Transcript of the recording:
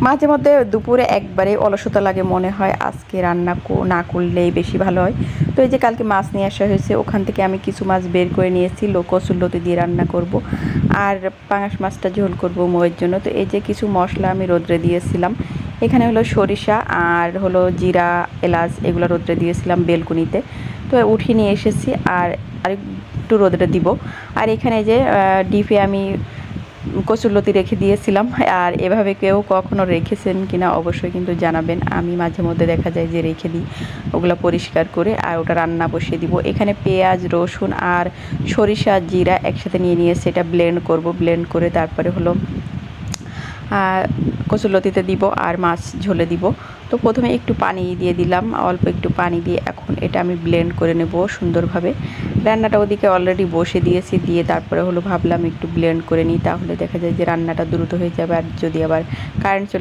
মাঝে মধ্যে দুপুরে একবারে অলসতা লাগে, মনে হয় আজকে রান্না না করলেই বেশি ভালো হয়। তো এই যে কালকে মাছ নিয়ে আসা হয়েছে, ওখান থেকে আমি কিছু মাছ বের করে নিয়েছি, কচুরলতি দিয়ে রান্না করব আর পাঙাশ মাছটা ঝোল করব মোয়ের জন্য। তো এই যে কিছু মশলা আমি রোদ্রে দিয়েছিলাম, এখানে হলো সরিষা আর হলো জিরা, এলাচ, এগুলো রোদ্রে দিয়েছিলাম বেলকুনিতে। তো উঠিয়ে নিয়ে এসেছি আর আরেকটু রোদ্রে দিব। আর এখানে যে ডিপে আমি কচুরলতি রেখে দিয়েছিলাম। আর এভাবে কেউ কখনো রেখেছেন কিনা অবশ্যই কিন্তু জানাবেন। আমি মাঝে মধ্যে দেখা যায় যে রেখে দিই ওগুলো পরিষ্কার করে, আর ওটা রান্না বসিয়ে দিব। এখানে পেঁয়াজ, রসুন আর সরিষা, জিরা একসাথে নিয়ে নিয়েছি, এটা ব্লেন্ড করব। ব্লেন্ড করে তারপরে হলো কচুরলতিতে দিব আর মাছ ঝোলে দিব। তো প্রথমে একটু পানি দিয়ে দিলাম, অল্প একটু পানি দিয়ে এখন এটা আমি ব্লেন্ড করে নেব সুন্দরভাবে। রান্নাটা ওদিকে অলরেডি বসে দিয়েছি, দিয়ে তারপরে হলো ভাবলাম একটু ব্লেন্ড করে নিই, তাহলে দেখা যায় যে রান্নাটা দ্রুত হয়ে যাবে। আর যদি আবার কারেন্ট চলে